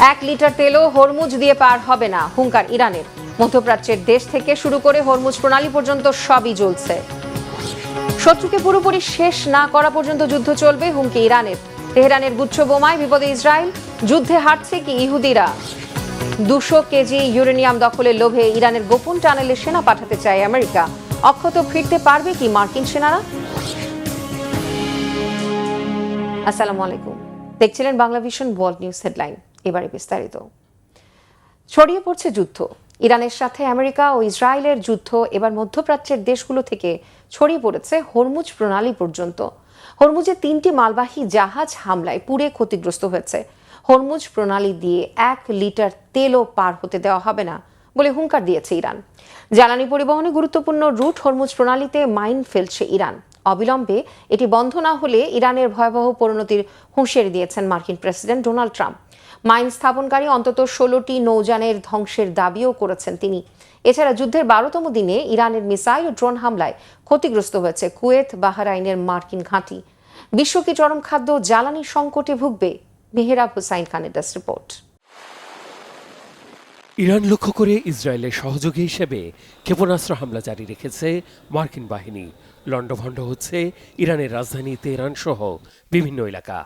1 litre তেলও Hormuz দিয়ে পার হবে না, হুঙ্কার ইরানের। মধ্যপ্রাচ্যের দেশ থেকে শুরু করে হরমুজ প্রণালী পর্যন্ত সবই জ্বলছে। শত্রুকে পুরোপুরি শেষ না করা পর্যন্ত যুদ্ধ চলবে, হুমকি ইরানের। তেহরানের গুচ্ছ বোমায় বিপদে ইসরায়েল, যুদ্ধে হারছে কি ইহুদিরা? 200 কেজি ইউরেনিয়াম দখলের লোভে ইরানের গোপন টানেলে সেনা পাঠাতে চায় আমেরিকা। অক্ষত ফিরতে পারবে কি মার্কিন সেনারা? আসসালামু আলাইকুম, দেখছিলেন Bangla vision world news headline. এবারে বিস্তারিত। ছড়িয়ে পড়ছে যুদ্ধ। ইরানের সাথে আমেরিকা ও ইসরায়েলের যুদ্ধ এবার মধ্যপ্রাচ্যের দেশগুলো থেকে ছড়িয়ে পড়েছে হরমুজ প্রণালী পর্যন্ত। হরমুজে 3টি মালবাহী জাহাজ হামলায় পুড়ে ক্ষতিগ্রস্ত হয়েছে। হরমুজ প্রণালী দিয়ে 1 লিটার তেলও পার হতে দেওয়া হবে না বলে হুঙ্কার দিয়েছে ইরান। জ্বালানি পরিবহনে গুরুত্বপূর্ণ রুট হরমুজ প্রণালীতে মাইন ফেলছে ইরান। অবিলম্বে এটি বন্ধ না হলে ইরানের ভয়াবহ পরিণতির হুঁশিয়ারি দিয়েছেন মার্কিন প্রেসিডেন্ট ডোনাল্ড ট্রাম্প। মাইন স্থাপনকারী অন্তত 16টি নৌযানের ধ্বংসের দাবিও করেছেন তিনি। এছাড়া যুদ্ধের 12তম দিনে ইরানের মিসাইল ও ড্রোন হামলায় ক্ষতিগ্রস্ত হয়েছে কুয়েত, বাহরাইনের মার্কিন ঘাঁটি। বিশ্ব কি চরম খাদ্য জ্বালানি সংকটে ভুগবে? মেহরাব হুসাইন খানের ডেস্ক রিপোর্ট। ইরান লক্ষ্য করে ইসরায়েলের সহযোগী হিসেবে ক্ষেপণাস্ত্র হামলা জারি রেখেছে মার্কিন বাহিনী। লণ্ডভণ্ড হচ্ছে ইরানের রাজধানী তেহরান সহ বিভিন্ন এলাকা।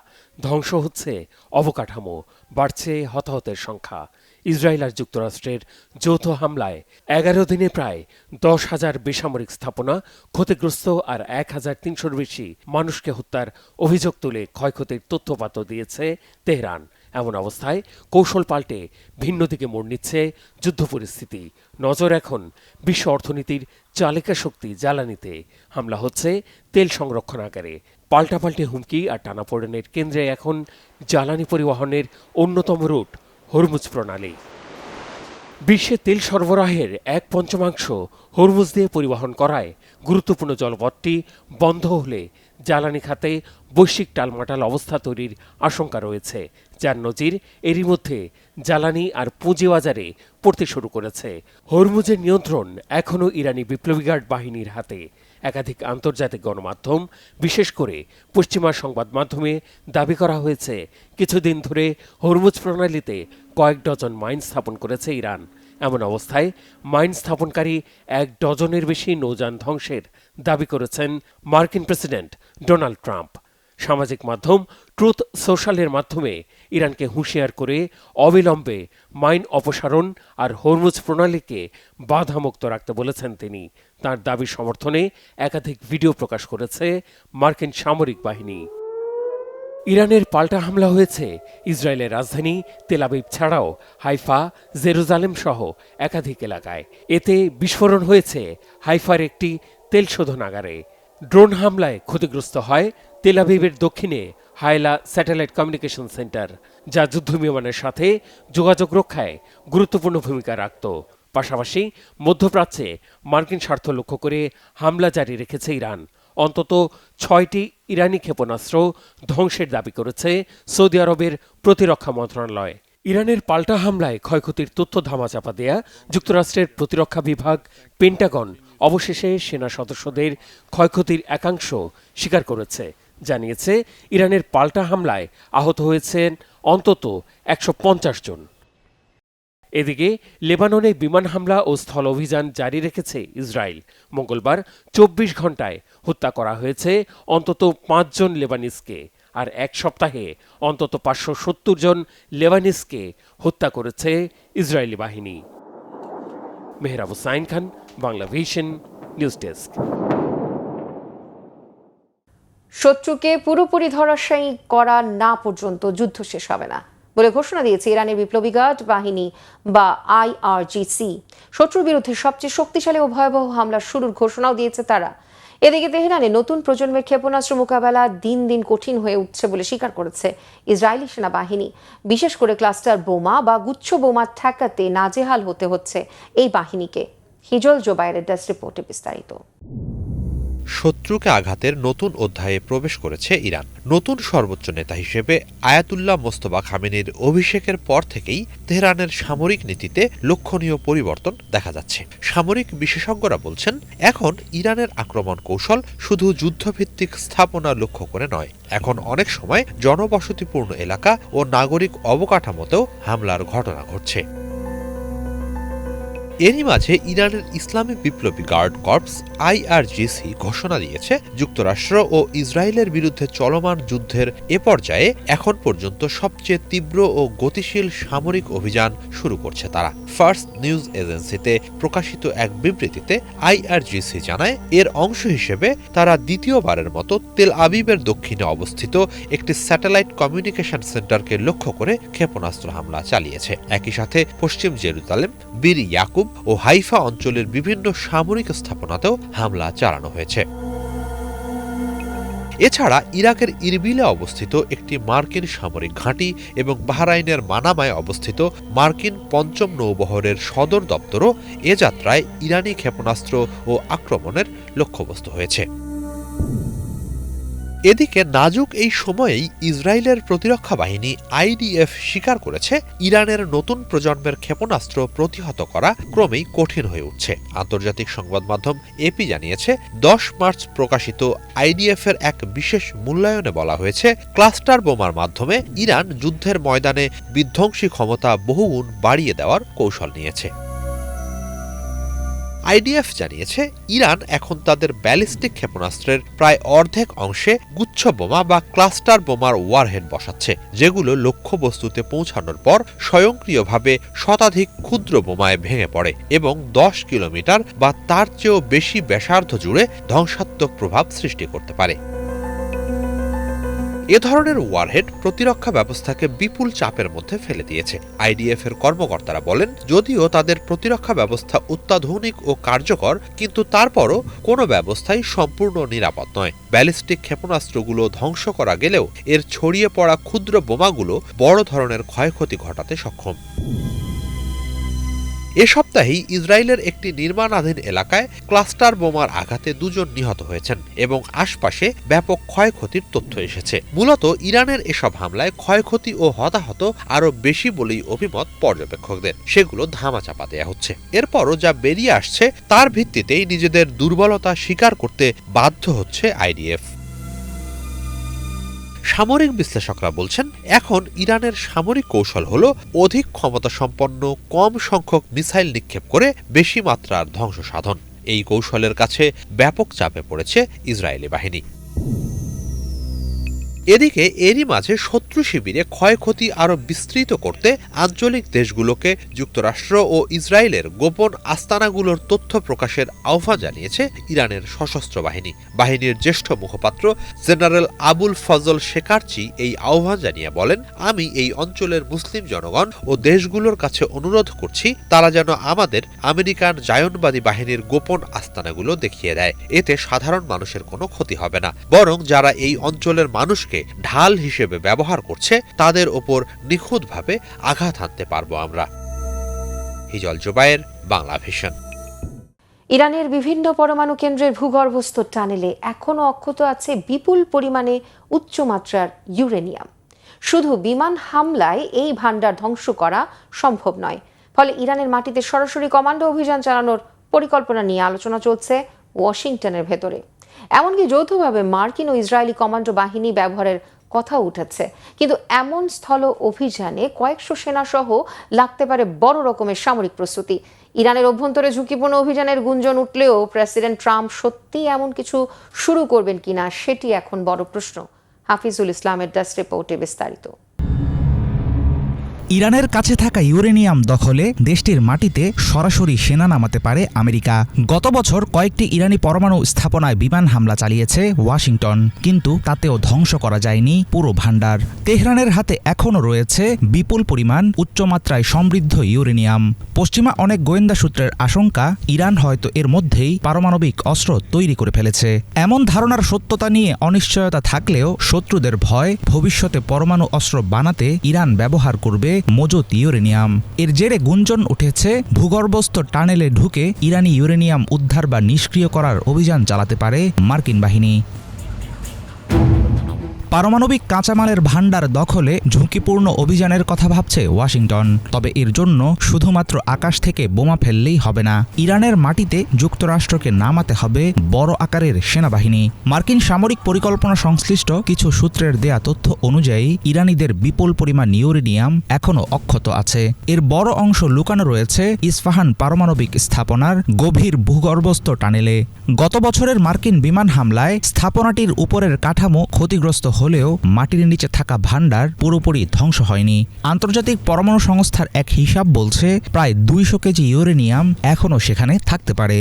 ধ্বংস হচ্ছে অবকাঠামো, বাড়ছে হতাহতের সংখ্যা। ইসরায়েল আর যুক্তরাষ্ট্রের যৌথ হামলায় 11 দিনে প্রায় 10,000 বেসামরিক স্থাপনা ক্ষতিগ্রস্ত আর 1,300-র বেশি মানুষকে হত্যার অভিযোগ তুলে ক্ষয়ক্ষতির তথ্যপাত্র দিয়েছে তেহরান। এমন অবস্থায় কৌশল পাল্টে ভিন্ন দিকে মোড় নিচ্ছে যুদ্ধ পরিস্থিতি। নজর এখন বিশ্ব অর্থনীতির চালিকা শক্তি জ্বালানিতে। হামলা হচ্ছে তেল সংরক্ষণাগারে। পাল্টাপাল্টে হুমকি আর টানাপোড়েনের কেন্দ্রে এখন জ্বালানি পরিবহনের অন্যতম রুট হরমুজ প্রণালী। বিশ্বে তেল সরবরাহের 1/5 হরমুজ দিয়ে পরিবহন করায় গুরুত্বপূর্ণ জলপথটি বন্ধ হলে জ্বালানি খাতে বৈশ্বিক টালমাটাল অবস্থা তৈরির আশঙ্কা রয়েছে, যার নজির এরই মধ্যে জ্বালানি আর পুঁজিবাজারে পড়তে শুরু করেছে। হরমুজের নিয়ন্ত্রণ এখনও ইরানি বিপ্লবী গার্ড বাহিনীর হাতে। একাধিক আন্তর্জাতিক গণমাধ্যম, বিশেষ করে পশ্চিমা সংবাদ মাধ্যমে দাবি করা হয়েছে কিছুদিন ধরে হরমুজ প্রণালীতে কয়েক ডজন মাইন স্থাপন করেছে ইরান। এমন অবস্থায় মাইন স্থাপনকারী 1 ডজনের বেশি নৌযান ধ্বংসের দাবি করেছেন মার্কিন প্রেসিডেন্ট ডোনাল্ড ট্রাম্প। সামাজিক মাধ্যম ট্রুথ সোশ্যালের মাধ্যমে ইরানকে হুঁশিয়ার করে অবিলম্বে মাইন অপসারণ আর হরমুজ প্রণালীকে বাধামুক্ত রাখতে বলেছেন তিনি। তার দাবি সমর্থনে একাধিক ভিডিও প্রকাশ করেছে মার্কিন সামরিক বাহিনী। ইরানের পাল্টা হামলা হয়েছে ইসরায়েলের রাজধানী তেল আবিব ছাড়াও হাইফা, জেরুজালেম সহ একাধিক এলাকায়। এতে বিস্ফোরণ হয়েছে হাইফার একটি তেল শোধনাগারে। ড্রোন হামলায় ক্ষতিগ্রস্ত হয় তেল আবিবের দক্ষিণে হায়লা স্যাটেলাইট কমিউনিকেশন সেন্টার, যা যুদ্ধবিমানের সাথে যোগাযোগ রক্ষায় গুরুত্বপূর্ণ ভূমিকা রাখত। পাশাপাশি মধ্যপ্রাচ্যে মার্কিন স্বার্থ লক্ষ্য করে হামলা জারি রেখেছে ইরান। অন্তত 6টি ইরানি ক্ষেপণাস্ত্র ধ্বংসের দাবি করেছে সৌদি আরবের প্রতিরক্ষা মন্ত্রণালয়। ইরানের পাল্টা হামলায় ক্ষয়ক্ষতির তথ্য ধামাচাপা দেয়া যুক্তরাষ্ট্রের প্রতিরক্ষা বিভাগ পেন্টাগন অবশেষে সেনা সদস্যদের ক্ষয়ক্ষতির একাংশ স্বীকার করেছে। জানিয়েছে ইরানের পাল্টা হামলায় আহত হয়েছেন অন্তত 150 জন। এদিকে লেবাননে বিমান হামলা ও স্থল অভিযান জারি রেখেছে ইসরায়েল। মঙ্গলবার 24 ঘণ্টায় হত্যা করা হয়েছে অন্তত 5 জন লেবানিজকে, আর 1 সপ্তাহে অন্তত 570 জন লেবানিজকে হত্যা করেছে ইসরায়েলি বাহিনী। Mehrab Hussain Khan, Bangla vision news desk. শত্রুকে পুরোপুরি ধরাশায়ী করা না পর্যন্ত যুদ্ধ শেষ হবে না বলে ঘোষণা দিয়েছে ইরানের বিপ্লবী গার্ড বাহিনী বা IRGC। শত্রুর বিরুদ্ধে সবচেয়ে শক্তিশালী ও ভয়াবহ হামলা শুরুর ঘোষণাও দিয়েছে তারা। এদিকে তেহরানে নতুন প্রজন্মের ক্ষেপণাস্ত্র মোকাবেলা দিন দিন কঠিন হয়ে উঠছে বলে স্বীকার করেছে ইসরায়েলি সেনাবাহিনী। বিশেষ করে ক্লাস্টার বোমা বা গুচ্ছ বোমা ঠেকাতে নাজেহাল হতে হচ্ছে এই বাহিনীকে। হিজল জোবায়ের ডেস্ক রিপোর্টে বিস্তারিত। শত্রুকে আঘাতের নতুন অধ্যায়ে প্রবেশ করেছে ইরান। নতুন সর্বোচ্চ নেতা হিসেবে আয়াতুল্লাহ মোস্তফা খামেনির অভিষেকের পর থেকেই তেহরানের সামরিক নীতিতে লক্ষণীয় পরিবর্তন দেখা যাচ্ছে। সামরিক বিশেষজ্ঞরা বলছেন, এখন ইরানের আক্রমণ কৌশল শুধু যুদ্ধভিত্তিক স্থাপনা লক্ষ্য করে নয়, এখন অনেক সময় জনবসতিপূর্ণ এলাকা ও নাগরিক অবকাঠামোতেও হামলার ঘটনা ঘটছে। এরই মাঝে ইরানের ইসলামী বিপ্লবী গার্ড কর্পস IRGC ঘোষণা দিয়েছে, যুক্তরাষ্ট্র ও ইসরায়েলের বিরুদ্ধে চলমান যুদ্ধের এ পর্যায়ে এখন পর্যন্ত সবচেয়ে তীব্র ও গতিশীল সামরিক অভিযান শুরু করছে তারা। ফার্স্ট নিউজ এজেন্সিতে প্রকাশিত এক বিবৃতিতে IRGC জানায়, এর অংশ হিসেবে তারা দ্বিতীয়বারের মতো তেল আবিবের দক্ষিণে অবস্থিত একটি স্যাটেলাইট কমিউনিকেশন সেন্টারকে লক্ষ্য করে ক্ষেপণাস্ত্র হামলা চালিয়েছে। একই সাথে পশ্চিম জেরুজালেম, বীর ইয়াকুব ও হাইফা অঞ্চলের বিভিন্ন সামরিক স্থাপনাতেও হামলা চালানো হয়েছে। এছাড়া ইরাকের ইরবিলে অবস্থিত একটি মার্কিন সামরিক ঘাঁটি এবং বাহরাইনের মানামায় অবস্থিত মার্কিন পঞ্চম নৌবহরের সদর দপ্তরও এ যাত্রায় ইরানি ক্ষেপণাস্ত্র ও আক্রমণের লক্ষ্যবস্তু হয়েছে। এদিকে নাজুক এই সময়েই ইসরায়েলের প্রতিরক্ষা বাহিনী IDF স্বীকার করেছে, ইরানের নতুন প্রজন্মের ক্ষেপণাস্ত্র প্রতিহত করা ক্রমেই কঠিন হয়ে উঠছে। আন্তর্জাতিক সংবাদ মাধ্যম AP জানিয়েছে, 10 মার্চ প্রকাশিত IDF-এর এক বিশেষ মূল্যায়নে বলা হয়েছে, ক্লাস্টার বোমার মাধ্যমে ইরান যুদ্ধের ময়দানে বিধ্বংসী ক্ষমতা বহুগুণ বাড়িয়ে দেওয়ার কৌশল নিয়েছে। IDF জানিয়েছে, ইরান এখন তাদের ব্যালিস্টিক ক্ষেপণাস্ত্রের প্রায় অর্ধেক অংশে গুচ্ছ বোমা বা ক্লাস্টার বোমার ওয়ারহেড বসাচ্ছে, যেগুলো লক্ষ্যবস্তুতে পৌঁছানোর পর স্বয়ংক্রিয়ভাবে শতাধিক ক্ষুদ্র বোমায় ভেঙে পড়ে এবং 10 কিলোমিটার বা তার চেয়েও বেশি ব্যাসার্ধ জুড়ে ধ্বংসাত্মক প্রভাব সৃষ্টি করতে পারে। এ ধরনের ওয়ারহেড প্রতিরক্ষা ব্যবস্থাকে বিপুল চাপের মধ্যে ফেলে দিয়েছে। IDF-এর কর্মকর্তারা বলেন, যদিও তাদের প্রতিরক্ষা ব্যবস্থা অত্যাধুনিক ও কার্যকর, কিন্তু তারপরও কোনো ব্যবস্থাই সম্পূর্ণ নিরাপদ নয়। ব্যালিস্টিক ক্ষেপণাস্ত্রগুলো ধ্বংস করা গেলেও এর ছড়িয়ে পড়া ক্ষুদ্র বোমাগুলো বড় ধরনের ক্ষয়ক্ষতি ঘটাতে সক্ষম। এ সপ্তাহেই ইসরায়েলের একটি নির্মাণাধীন এলাকায় ক্লাস্টার বোমার আঘাতে 2 জন নিহত হয়েছেন এবং আশপাশে ব্যাপক ক্ষয়ক্ষতির তথ্য এসেছে। মূলত ইরানের এসব হামলায় ক্ষয়ক্ষতি ও হতাহত আরও বেশি বলেই অভিমত পর্যবেক্ষকদের। সেগুলো ধামাচাপা দেয়া হচ্ছে। এরপরও যা বেরিয়ে আসছে তার ভিত্তিতেই নিজেদের দুর্বলতা স্বীকার করতে বাধ্য হচ্ছে IDF। সামরিক বিশ্লেষকরা বলছেন, এখন ইরানের সামরিক কৌশল হল অধিক ক্ষমতাসম্পন্ন কম সংখ্যক মিসাইল নিক্ষেপ করে বেশি মাত্রার ধ্বংস সাধন। এই কৌশলের কাছে ব্যাপক চাপে পড়েছে ইসরায়েলি বাহিনী। এদিকে এরই মাঝে শত্রু শিবিরে ক্ষয়ক্ষতি আরও বিস্তৃত করতে আঞ্চলিক দেশগুলোকে যুক্তরাষ্ট্র ও ইসরায়েলের গোপন আস্তানাগুলোর তথ্য প্রকাশের আহ্বান জানিয়েছে ইরানের সশস্ত্র বাহিনী। বাহিনীর জ্যেষ্ঠ মুখপাত্র জেনারেল আবুল ফজল শেকারচি এই আহ্বান জানিয়ে বলেন, আমি এই অঞ্চলের মুসলিম জনগণ ও দেশগুলোর কাছে অনুরোধ করছি, তারা যেন আমাদের আমেরিকান জায়নবাদী বাহিনীর গোপন আস্তানাগুলো দেখিয়ে দেয়। এতে সাধারণ মানুষের কোনো ক্ষতি হবে না, বরং যারা এই অঞ্চলের মানুষকে ঢাল হিসেবে ব্যবহার করছে তাদের ওপর নিখুঁতভাবে আঘাত হানতে পারবো আমরা। হিজল জুবায়ের, বাংলা ভিশন। ইরানের বিভিন্ন পরমাণু কেন্দ্রের ভূগর্ভস্থ টানেলে এখনও অক্ষত আছে বিপুল পরিমাণে উচ্চমাত্রার ইউরেনিয়াম। শুধু বিমান হামলায় এই ভান্ডার ধ্বংস করা সম্ভব নয়, ফলে ইরানের মাটিতে সরাসরি কমান্ডো অভিযান চালানোর পরিকল্পনা নিয়ে আলোচনা চলছে ওয়াশিংটনের ভেতরে। এমনকি যৌথভাবে মার্কিন ও ইসরায়েলি কমান্ডো বাহিনী ব্যবহারের কথা উঠেছে। কিন্তু এমন স্থল অভিযানে কয়েকশো সেনা সহ লাগতে পারে বড় রকমের সামরিক প্রস্তুতি। ইরানের অভ্যন্তরে ঝুঁকিপূর্ণ অভিযানের গুঞ্জন উঠলেও প্রেসিডেন্ট ট্রাম্প সত্যি এমন কিছু শুরু করবেন কিনা সেটি এখন বড় প্রশ্ন। হাফিজুল ইসলামের ডেস্ক রিপোর্টে বিস্তারিত। ইরানের কাছে থাকা ইউরেনিয়াম দখলে দেশটির মাটিতে সরাসরি সেনা নামাতে পারে আমেরিকা। গত বছর কয়েকটি ইরানি পরমাণু স্থাপনায় বিমান হামলা চালিয়েছে ওয়াশিংটন, কিন্তু তাতেও ধ্বংস করা যায়নি পুরো ভান্ডার। তেহরানের হাতে এখনও রয়েছে বিপুল পরিমাণ উচ্চমাত্রায় সমৃদ্ধ ইউরেনিয়াম। পশ্চিমা অনেক গোয়েন্দা সূত্রের আশঙ্কা, ইরান হয়তো এর মধ্যেই পারমাণবিক অস্ত্র তৈরি করে ফেলেছে। এমন ধারণার সত্যতা নিয়ে অনিশ্চয়তা থাকলেও শত্রুদের ভয়, ভবিষ্যতে পরমাণু অস্ত্র বানাতে ইরান ব্যবহার করবে মজুত ইউরেনিয়াম। এর জেরে গুঞ্জন উঠেছে ভূগর্ভস্থ টানেলে ঢুকে ইরানি ইউরেনিয়াম উদ্ধার বা নিষ্ক্রিয় করার অভিযান চালাতে পারে মার্কিন বাহিনী। পারমাণবিক কাঁচামালের ভাণ্ডার দখলে ঝুঁকিপূর্ণ অভিযানের কথা ভাবছে ওয়াশিংটন। তবে এর জন্য শুধুমাত্র আকাশ থেকে বোমা ফেললেই হবে না, ইরানের মাটিতে যুক্তরাষ্ট্রকে নামাতে হবে বড় আকারের সেনাবাহিনী। মার্কিন সামরিক পরিকল্পনা সংশ্লিষ্ট কিছু সূত্রের দেয়া তথ্য অনুযায়ী ইরানিদের বিপুল পরিমাণ ইউরেনিয়াম এখনও অক্ষত আছে। এর বড় অংশ লুকানো রয়েছে ইস্পাহান পারমাণবিক স্থাপনার গভীর ভূগর্ভস্থ টানেলে। গত বছরের মার্কিন বিমান হামলায় স্থাপনাটির উপরের কাঠামো ক্ষতিগ্রস্ত হলেও মাটির নিচে থাকা ভাণ্ডার পুরোপুরি ধ্বংস হয়নি। আন্তর্জাতিক পরমাণু সংস্থার এক হিসাব বলছে প্রায় 200 কেজি ইউরেনিয়াম এখনও সেখানে থাকতে পারে।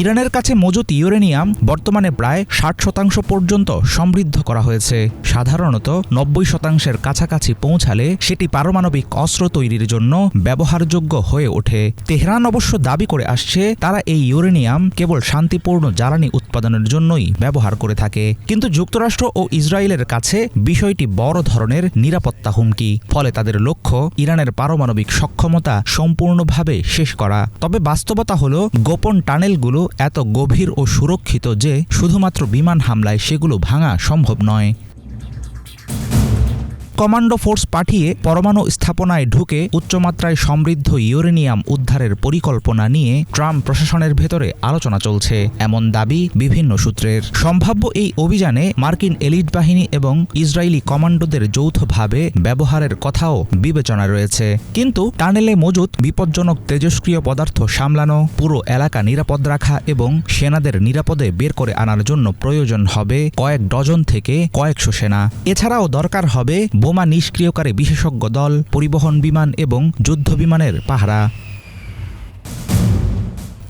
ইরানের কাছে মজুত ইউরেনিয়াম বর্তমানে প্রায় 60% পর্যন্ত সমৃদ্ধ করা হয়েছে। সাধারণত 90% কাছাকাছি পৌঁছালে সেটি পারমাণবিক অস্ত্র তৈরির জন্য ব্যবহারযোগ্য হয়ে ওঠে। তেহরান অবশ্য দাবি করে আসছে তারা এই ইউরেনিয়াম কেবল শান্তিপূর্ণ জ্বালানি উৎপাদনের জন্যই ব্যবহার করে থাকে। কিন্তু যুক্তরাষ্ট্র ও ইসরায়েলের কাছে বিষয়টি বড় ধরনের নিরাপত্তা হুমকি। ফলে তাদের লক্ষ্য ইরানের পারমাণবিক সক্ষমতা সম্পূর্ণভাবে শেষ করা। তবে বাস্তবতা হলো গোপন টানেলগুলো এত গভীর ও সুরক্ষিত যে শুধুমাত্র বিমান হামলায় সেগুলো ভাঙা সম্ভব নয়। কমান্ডো ফোর্স পাঠিয়ে পরমাণু স্থাপনায় ঢুকে উচ্চমাত্রায় সমৃদ্ধ ইউরেনিয়াম উদ্ধারের পরিকল্পনা নিয়ে ট্রাম্প প্রশাসনের ভেতরে আলোচনা চলছে, এমন দাবি বিভিন্ন সূত্রের। সম্ভাব্য এই অভিযানে মার্কিন এলিট বাহিনী এবং ইসরায়েলি কমান্ডোদের যৌথভাবে ব্যবহারের কথাও বিবেচনায় রয়েছে। কিন্তু টানেলে মজুত বিপজ্জনক তেজস্ক্রিয় পদার্থ সামলানো, পুরো এলাকা নিরাপদ রাখা এবং সেনাদের নিরাপদে বের করে আনার জন্য প্রয়োজন হবে কয়েক ডজন থেকে কয়েকশো সেনা। এছাড়াও দরকার হবে বোমা নিষ্ক্রিয়কারী বিশেষজ্ঞ দল, পরিবহন বিমান এবং যুদ্ধ বিমানের পাহারা।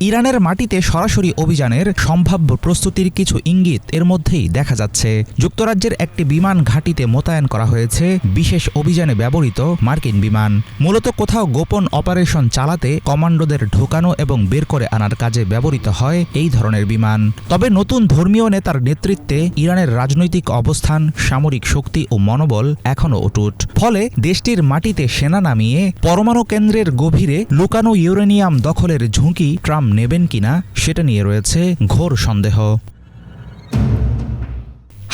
ইরানের মাটিতে সরাসরি অভিযানের সম্ভাব্য প্রস্তুতির কিছু ইঙ্গিত এর মধ্যেই দেখা যাচ্ছে। যুক্তরাজ্যের একটি বিমান ঘাঁটিতে মোতায়েন করা হয়েছে বিশেষ অভিযানে ব্যবহৃত মার্কিন বিমান। মূলত কোথাও গোপন অপারেশন চালাতে কমান্ডোদের ঢোকানো এবং বের করে আনার কাজে ব্যবহৃত হয় এই ধরনের বিমান। তবে নতুন ধর্মীয় নেতার নেতৃত্বে ইরানের রাজনৈতিক অবস্থান, সামরিক শক্তি ও মনোবল এখনও অটুট। ফলে দেশটির মাটিতে সেনা নামিয়ে পরমাণু কেন্দ্রের গভীরে লুকানো ইউরেনিয়াম দখলের ঝুঁকি ট্রাম্প নেবেন কিনা সেটা নিয়ে রয়েছে ঘোর সন্দেহ।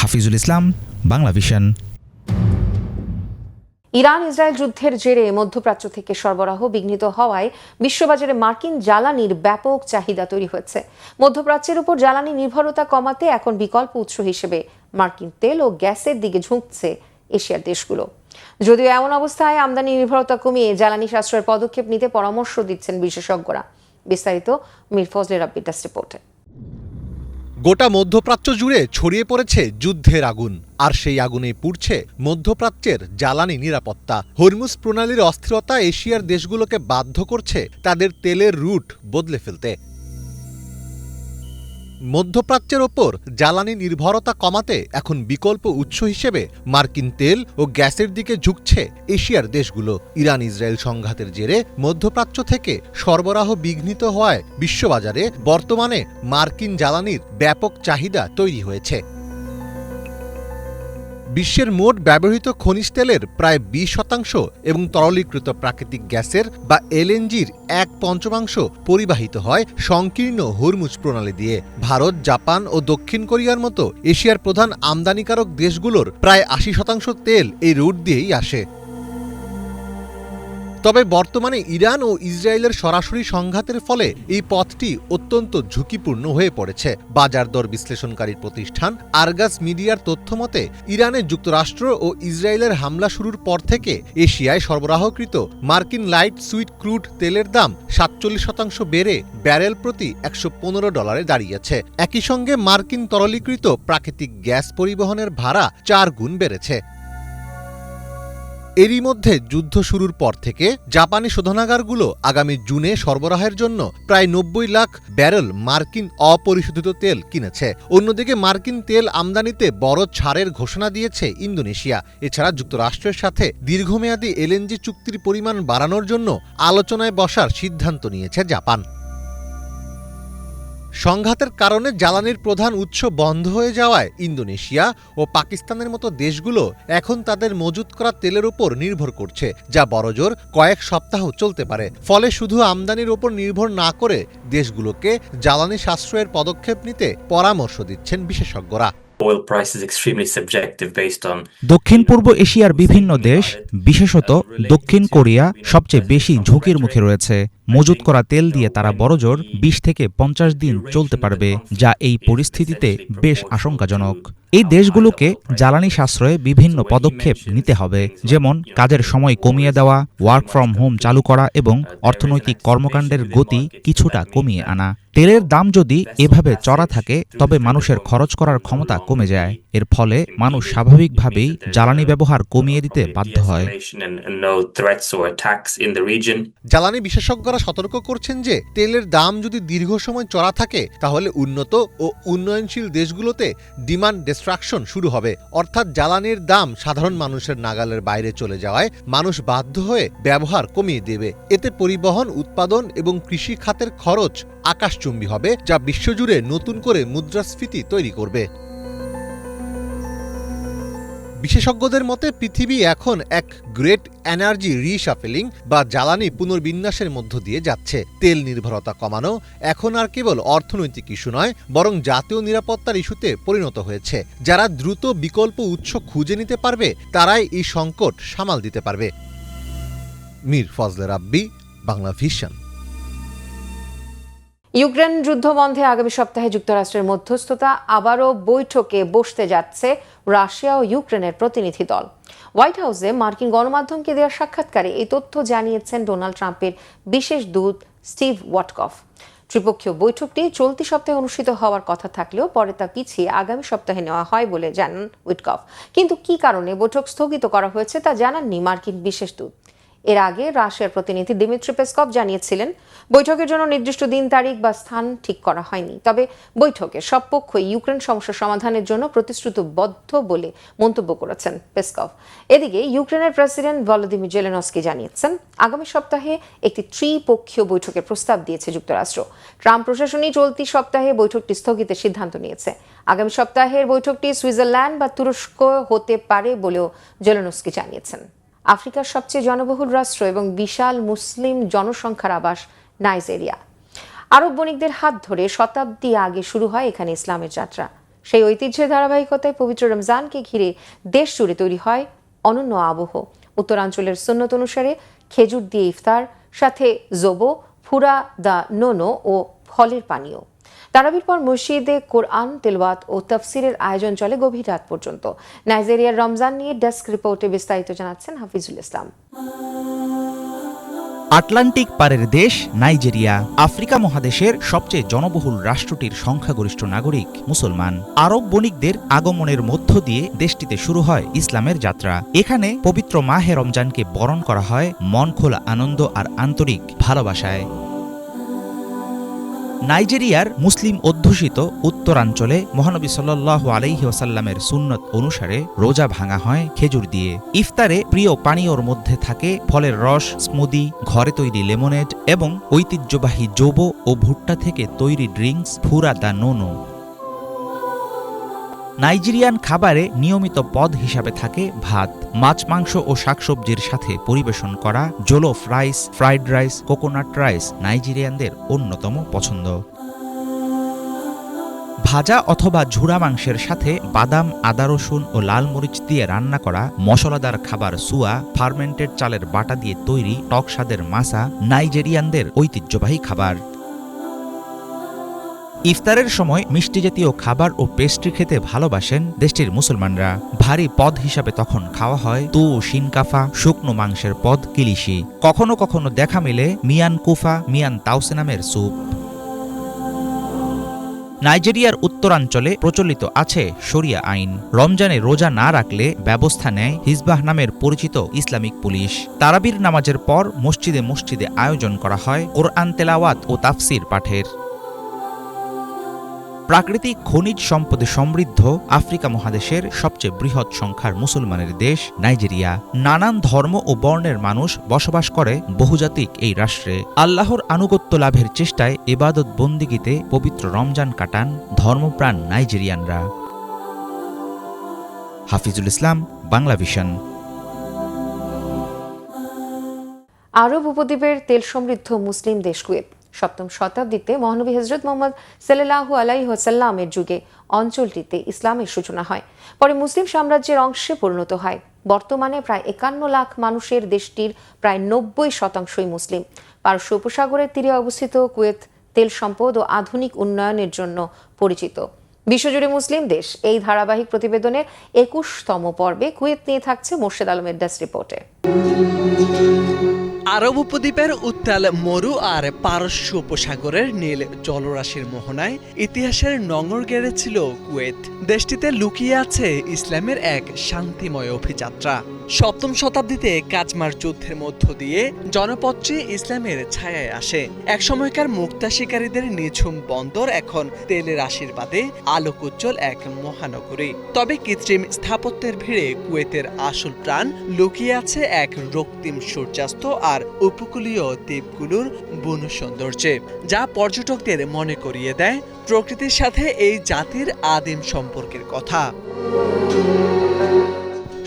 হাফিজুল ইসলাম, বাংলা ভিশন। ইরান ইসরায়েল যুদ্ধের জেরে মধ্যপ্রাচ্য থেকে সরবরাহ বিঘ্নিত হওয়ায় বিশ্ববাজারে মার্কিন জ্বালানির ব্যাপক চাহিদা তৈরি হয়েছে। মধ্যপ্রাচ্যের উপর জ্বালানি নির্ভরতা কমাতে এখন বিকল্প উৎস হিসেবে মার্কিন তেল ও গ্যাসের দিকে ঝুঁকছে এশিয়ার দেশগুলো। যদিও এমন অবস্থায় আমদানি নির্ভরতা কমিয়ে জ্বালানি সাশ্রয়ের পদক্ষেপ নিতে পরামর্শ দিচ্ছেন বিশেষজ্ঞরা। বিস্তারিত মীর ফজলের আব্বিটাস রিপোর্টে। গোটা মধ্যপ্রাচ্য জুড়ে ছড়িয়ে পড়েছে যুদ্ধের আগুন, আর সেই আগুনেই পুড়ছে মধ্যপ্রাচ্যের জ্বালানি নিরাপত্তা। হরমুজ প্রণালীর অস্থিরতা এশিয়ার দেশগুলোকে বাধ্য করছে তাদের তেলের রুট বদলে ফেলতে। মধ্যপ্রাচ্যের ওপর জ্বালানি নির্ভরতা কমাতে এখন বিকল্প উৎস হিসেবে মার্কিন তেল ও গ্যাসের দিকে ঝুঁকছে এশিয়ার দেশগুলো। ইরান ইসরায়েল সংঘাতের জেরে মধ্যপ্রাচ্য থেকে সরবরাহ বিঘ্নিত হওয়ায় বিশ্ববাজারে বর্তমানে মার্কিন জ্বালানির ব্যাপক চাহিদা তৈরি হয়েছে। বিশ্বের মোট ব্যবহৃত খনিজ তেলের প্রায় 20% এবং তরলীকৃত প্রাকৃতিক গ্যাসের বা এলএনজির 1/5 পরিবাহিত হয় সংকীর্ণ হরমুজ প্রণালী দিয়ে। ভারত, জাপান ও দক্ষিণ কোরিয়ার মতো এশিয়ার প্রধান আমদানিকারক দেশগুলোর প্রায় 80% তেল এই রুট দিয়েই আসে। তবে বর্তমানে ইরান ও ইসরায়েলের সরাসরি সংঘাতের ফলে এই পথটি অত্যন্ত ঝুঁকিপূর্ণ হয়ে পড়েছে। বাজার দর বিশ্লেষণকারী প্রতিষ্ঠান আরগাস মিডিয়ার তথ্যমতে ইরানে যুক্তরাষ্ট্র ও ইসরায়েলের হামলা শুরুর পর থেকে এশিয়ায় সরবরাহকৃত মার্কিন লাইট সুইট ক্রুড তেলের দাম 47% বেড়ে ব্যারেল প্রতি $115 দাঁড়িয়েছে। একই সঙ্গে মার্কিন তরলীকৃত প্রাকৃতিক গ্যাস পরিবহনের ভাড়া 4 গুণ বেড়েছে। এরই মধ্যে যুদ্ধ শুরুর পর থেকে জাপানি শোধনাগারগুলো আগামী জুনে সরবরাহের জন্য প্রায় 90 লাখ ব্যারেল মার্কিন অপরিশোধিত তেল কিনেছে। অন্যদিকে মার্কিন তেল আমদানিতে বড় ছাড়ের ঘোষণা দিয়েছে ইন্দোনেশিয়া। এছাড়া যুক্তরাষ্ট্রের সাথে দীর্ঘমেয়াদী এলএনজি চুক্তির পরিমাণ বাড়ানোর জন্য আলোচনায় বসার সিদ্ধান্ত নিয়েছে জাপান। সংঘাতের কারণে জ্বালানির প্রধান উৎস বন্ধ হয়ে যাওয়ায় ইন্দোনেশিয়া ও পাকিস্তানের মতো দেশগুলো এখন তাদের মজুত করা তেলের উপর নির্ভর করছে, যা বড়জোর কয়েক সপ্তাহ চলতে পারে। ফলে শুধু আমদানির উপর নির্ভর না করে দেশগুলোকে জ্বালানি সাশ্রয়ের পদক্ষেপ নিতে পরামর্শ দিচ্ছেন বিশেষজ্ঞরা। দক্ষিণ পূর্ব এশিয়ার বিভিন্ন দেশ, বিশেষত দক্ষিণ কোরিয়া সবচেয়ে বেশি ঝুঁকির মুখে রয়েছে। মজুত করা তেল দিয়ে তারা বড়জোর 20 থেকে 50 দিন চলতে পারবে, যা এই পরিস্থিতিতে বেশ আশঙ্কাজনক। এই দেশগুলোকে জ্বালানি সাশ্রয়ে বিভিন্ন পদক্ষেপ নিতে হবে, যেমন কাজের সময় কমিয়ে দেওয়া, ওয়ার্ক ফ্রম হোম চালু করা এবং অর্থনৈতিক কর্মকাণ্ডের গতি কিছুটা কমিয়ে আনা। তেলের দাম যদি এভাবে চড়া থাকে তবে মানুষের খরচ করার ক্ষমতা কমে যায়। এর ফলে মানুষ স্বাভাবিকভাবেই জ্বালানি ব্যবহার কমিয়ে দিতে বাধ্য হয়। জ্বালানি বিশেষজ্ঞরা সতর্ক করছেন যে তেলের দাম যদি দীর্ঘ সময় চড়া থাকে তাহলে উন্নত ও উন্নয়নশীল দেশগুলোতে ডিমান্ড ডিস্ট্রাকশন শুরু হবে, অর্থাৎ জ্বালানির দাম সাধারণ মানুষের নাগালের বাইরে চলে যাওয়ায় মানুষ বাধ্য হয়ে ব্যবহার কমিয়ে দেবে। এতে পরিবহন, উৎপাদন এবং কৃষি খাতের খরচ আকাশচুম্বী হবে, যা বিশ্বজুড়ে নতুন করে মুদ্রাস্ফীতি তৈরি করবে। বিশেষজ্ঞদের মতে পৃথিবী এখন এক গ্রেট এনার্জি রিশাফেলিং বা জ্বালানি পুনর্বিন্যাসের মধ্য দিয়ে যাচ্ছে। তেল নির্ভরতা কমানো এখন আর কেবল অর্থনৈতিক ইস্যু নয়, বরং জাতীয় নিরাপত্তার ইস্যুতে পরিণত হয়েছে। যারা দ্রুত বিকল্প উৎস খুঁজে নিতে পারবে তারাই এই সংকট সামাল দিতে পারবে। মীর ফজলে রাব্বি, বাংলা ভিশন। ইউক্রেন যুদ্ধ বন্ধে আগামী সপ্তাহে যুক্তরাষ্ট্রের মধ্যস্থতা আবারও বৈঠকে বসতে যাচ্ছে রাশিয়া ও ইউক্রেনের প্রতিনিধি দল। হোয়াইট হাউসে মার্কিন গণমাধ্যমকে দেওয়া সাক্ষাৎকারে এই তথ্য জানিয়েছেন ডোনাল্ড ট্রাম্পের বিশেষ দূত স্টিভ ওয়াটকফ। ত্রিপক্ষীয় বৈঠকটি চলতি সপ্তাহে অনুষ্ঠিত হওয়ার কথা থাকলেও পরে তা পিছিয়ে আগামী সপ্তাহে নেওয়া হয় বলে জানান উইটকফ। কিন্তু কী কারণে বৈঠক স্থগিত করা হয়েছে তা জানাননি মার্কিন বিশেষ দূত। এর আগে রাশিয়ার প্রতিনিধি দিমিত্রি পেসকভ জানিয়েছিলেন বৈঠকের জন্য নির্দিষ্ট দিন, তারিখ বা স্থান ঠিক করা হয়নি, তবে বৈঠকে সব পক্ষই ইউক্রেন সমস্যা সমাধানের জন্য প্রতিশ্রুতিবদ্ধ বলে মন্তব্য করেছেন পেসকভ। এদিকে ইউক্রেনের প্রেসিডেন্ট ভলোদিমির জেলেনস্কি জানিয়েছেন আগামী সপ্তাহে একটি ত্রিপক্ষীয় বৈঠকের প্রস্তাব দিয়েছে যুক্তরাষ্ট্র। ট্রাম্প প্রশাসনই চলতি সপ্তাহে বৈঠকটি স্থগিতের সিদ্ধান্ত নিয়েছে। আগামী সপ্তাহের বৈঠকটি সুইজারল্যান্ড বা তুরস্ক হতে পারে বলেও জেলেনস্কি জানিয়েছেন। আফ্রিকার সবচেয়ে জনবহুল রাষ্ট্র এবং বিশাল মুসলিম জনসংখ্যার আবাস নাইজেরিয়া। আরব বণিকদের হাত ধরে শতাব্দী আগে শুরু হয় এখানে ইসলামের যাত্রা। সেই ঐতিহ্যের ধারাবাহিকতায় পবিত্র রমজানকে ঘিরে দেশ জুড়ে তৈরি হয় অনন্য আবহ। উত্তরাঞ্চলের সুন্নত অনুসারে খেজুর দিয়ে ইফতার, সাথে জোবো, ফুরা দা নোনো ও ফলের পানীয়। তারাবির পর মসজিদে কোরআন তেলাওয়াত ও তাফসিরের আয়োজন চলে গভীর রাত পর্যন্ত। নাইজেরিয়ার রমজান নিয়ে ডেস্ক রিপোর্টে বিস্তারিত জানাচ্ছেন হাফিজুল ইসলাম। আটলান্টিক পারের দেশ নাইজেরিয়া আফ্রিকা মহাদেশের সবচেয়ে জনবহুল রাষ্ট্রটির সংখ্যাগরিষ্ঠ নাগরিক মুসলমান। আরব বণিকদের আগমনের মধ্য দিয়ে দেশটিতে শুরু হয় ইসলামের যাত্রা। এখানে পবিত্র মাহে রমজানকে বরণ করা হয় মন খোলা আনন্দ আর আন্তরিক ভালোবাসায়। নাইজেরিয়ার মুসলিম অধ্যুষিত উত্তরাঞ্চলে মহানবী সাল্লাল্লাহু আলাইহি ওয়াসাল্লামের সুন্নত অনুসারে রোজা ভাঙা হয় খেজুর দিয়ে। ইফতারে প্রিয় পানীয়র মধ্যে থাকে ফলের রস, স্মুদি, ঘরে তৈরি লেমনেড এবং ঐতিহ্যবাহী জোবো ও ভুট্টা থেকে তৈরি ড্রিঙ্কস ফুরা দা নোনো। নাইজেরিয়ান খাবারে নিয়মিত পদ হিসাবে থাকে ভাত, মাছ, মাংস ও শাকসবজির সাথে পরিবেশন করা jollof rice, fried rice, coconut rice নাইজেরিয়ানদের অন্যতম পছন্দ। ভাজা অথবা ঝুরা মাংসের সাথে বাদাম, আদা, রসুন ও লাল মরিচ দিয়ে রান্না করা মশলাদার খাবার সুয়া, ফার্মেন্টেড চালের বাটা দিয়ে তৈরি টক স্বাদের মাসা নাইজেরিয়ানদের ঐতিহ্যবাহী খাবার। ইফতারের সময় মিষ্টি জাতীয় খাবার ও পেস্ট্রি খেতে ভালোবাসেন দেশটির মুসলমানরা। ভারী পদ হিসাবে তখন খাওয়া হয় তু, শিনকাফা, শুকনো মাংসের পদ, কিলিশি। কখনো কখনো দেখা মেলে মিয়ান কুফা, মিয়ান তাওসে নামের স্যুপ। নাইজেরিয়ার উত্তরাঞ্চলে প্রচলিত আছে শরিয়া আইন। রমজানে রোজা না রাখলে ব্যবস্থা নেয় হিজবাহ নামের পরিচিত ইসলামিক পুলিশ। তারাবির নামাজের পর মসজিদে মসজিদে আয়োজন করা হয় কোরআন তেলাওয়াত ও তাফসির পাঠের। প্রাকৃতিক খনিজ সম্পদে সমৃদ্ধ আফ্রিকা মহাদেশের সবচেয়ে বৃহৎ সংখ্যার মুসলমানের দেশ নাইজেরিয়া। নানান ধর্ম ও বর্ণের মানুষ বসবাস করে বহুজাতিক এই রাষ্ট্রে। আল্লাহর আনুগত্য লাভের চেষ্টায় ইবাদত বন্দিগিতে পবিত্র রমজান কাটান ধর্মপ্রাণ নাইজেরিয়ানরা। হাফিজুল ইসলাম, বাংলা ভিশন। আরব উপদ্বীপের তেল সমৃদ্ধ মুসলিম দেশ কুয়েত 7ম শতাব্দীতে মহানবী হযরত মুহাম্মদ সাল্লাল্লাহু আলাইহি ওয়াসাল্লামের যুগে অঞ্চলটিতে ইসলামের সূচনা হয়, পরে মুসলিম সাম্রাজ্যের অংশে পরিণত হয়। বর্তমানে প্রায় 51 লাখ মানুষের দেশটির প্রায় 90% মুসলিম। পারস্য উপসাগরের তীরে অবস্থিত কুয়েত তেল সম্পদ ও আধুনিক উন্নয়নের জন্য পরিচিত। বিশ্বজুড়ে মুসলিম দেশ এই ধারাবাহিক প্রতিবেদনের 21তম পর্বে কুয়েত নিয়ে থাকছে মোর্শেদ আলমের ডেস্ক রিপোর্টে। আরব উপদ্বীপের উত্তাল মরু আর পারস্য উপসাগরের নীল জলরাশির মোহনায় ইতিহাসের নঙর গেড়েছিল কুয়েত। দেশটিতে লুকিয়ে আছে ইসলামের এক শান্তিময় অভিযাত্রা। 7ম শতাব্দীতে কাজমার যুদ্ধের মধ্য দিয়ে জনপদটি ইসলামের ছায়ায় আসে। একসময়কার মুক্তা শিকারীদের নিঝুম বন্দর এখন তেলের আশীর্বাদে আলোকোজ্জ্বল এক মহানগরী। তবে কৃত্রিম স্থাপত্যের ভিড়ে কুয়েতের আসল প্রাণ লুকিয়ে আছে এক রক্তিম সূর্যাস্ত আর উপকূলীয় দ্বীপগুলোর বন সৌন্দর্যে, যা পর্যটকদের মনে করিয়ে দেয় প্রকৃতির সাথে এই জাতির আদিম সম্পর্কের কথা।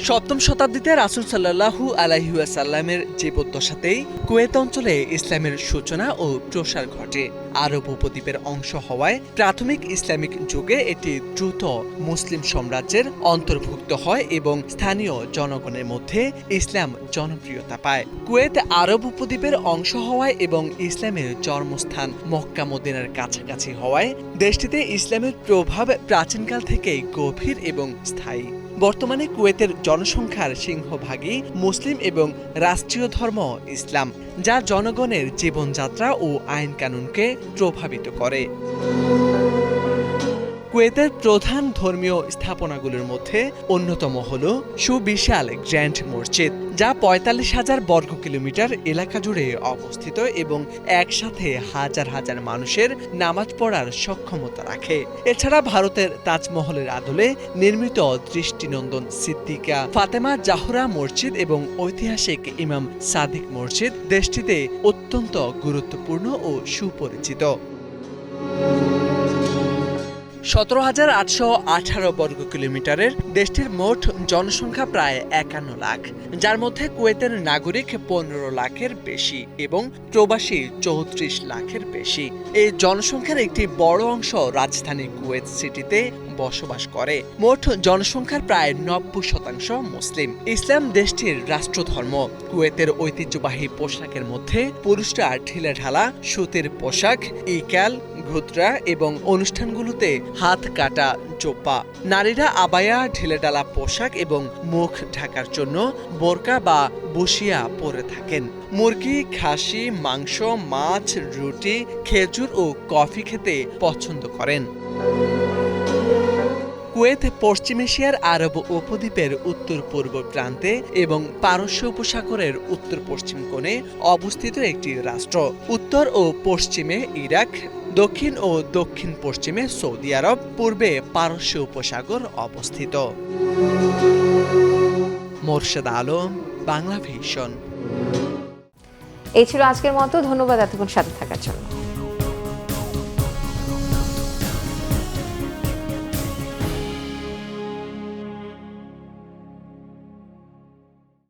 7ম শতাব্দীতে রাসূল সাল্লাল্লাহু আলাইহি ওয়াসাল্লামের জীবদ্দশাতেই কুয়েত অঞ্চলে ইসলামের সূচনা ও প্রসার ঘটে। আরব উপদ্বীপের অংশ হওয়ায় প্রাথমিক ইসলামিক যুগে এটি দ্রুত মুসলিম সাম্রাজ্যের অন্তর্ভুক্ত হয় এবং স্থানীয় জনগণের মধ্যে ইসলাম জনপ্রিয়তা পায়। কুয়েত আরব উপদ্বীপের অংশ হওয়ায় এবং ইসলামের জন্মস্থান মক্কা মদিনার কাছাকাছি হওয়ায় দেশটিতে ইসলামের প্রভাব প্রাচীনকাল থেকেই গভীর এবং স্থায়ী। বর্তমানে কুয়েতের জনসংখ্যার সিংহভাগই মুসলিম এবং রাষ্ট্রীয় ধর্ম ইসলাম, যা জনগণের জীবনযাত্রা ও আইন কানুনকে প্রভাবিত করে। কুয়েতের প্রধান ধর্মীয় স্থাপনাগুলোর মধ্যে অন্যতম হল সুবিশাল গ্র্যান্ড মসজিদ, যা 45,000 বর্গ কিলোমিটার এলাকা জুড়ে অবস্থিত এবং একসাথে হাজার হাজার মানুষের নামাজ পড়ার সক্ষমতা রাখে। এছাড়া ভারতের তাজমহলের আদলে নির্মিত দৃষ্টিনন্দন সিদ্দিকা ফাতেমা জাহরা মসজিদ এবং ঐতিহাসিক ইমাম সাদিক মসজিদ দেশটিতে অত্যন্ত গুরুত্বপূর্ণ ও সুপরিচিত। 17,818 বর্গ কিলোমিটারের দেশটির মোট জনসংখ্যা প্রায় 51 লাখ, যার মধ্যে কুয়েতের নাগরিক 15 লাখের বেশি এবং প্রবাসী 34 লাখের বেশি। এই জনসংখ্যার একটি বড় অংশ রাজধানী কুয়েত সিটিতে বসবাস করে। মোট জনসংখ্যার প্রায় 90% মুসলিম। ইসলাম দেশটির রাষ্ট্রধর্ম। কুয়েতের ঐতিহ্যবাহী পোশাকের মধ্যে পুরুষরা ঢিলেঢালা সুতির পোশাক, ইকাল, ঘুতরা এবং অনুষ্ঠানগুলোতে হাত কাটা জোপা। নারীরা আবায়া, ঢিলেঢালা পোশাক এবং মুখ ঢাকার জন্য বোরকা বা বুশিয়া পরে থাকেন। মুরগি, খাসি, মাংস, মাছ, রুটি, খেজুর ও কফি খেতে পছন্দ করেন। কুয়েত পশ্চিম এশিয়ার আরব উপদ্বীপের উত্তর পূর্ব প্রান্তে এবং পারস্য উপসাগরের উত্তর পশ্চিম কোণে অবস্থিত একটি রাষ্ট্র। উত্তর ও পশ্চিমে ইরাক, দক্ষিণ ও দক্ষিণ পশ্চিমে সৌদি আরব, পূর্বে পারস্য উপসাগর অবস্থিত। মোর্শেদ আলম, বাংলা ভিশন। এই ছিল আজকের মতো। ধন্যবাদ এতক্ষণ সাথে থাকার জন্য।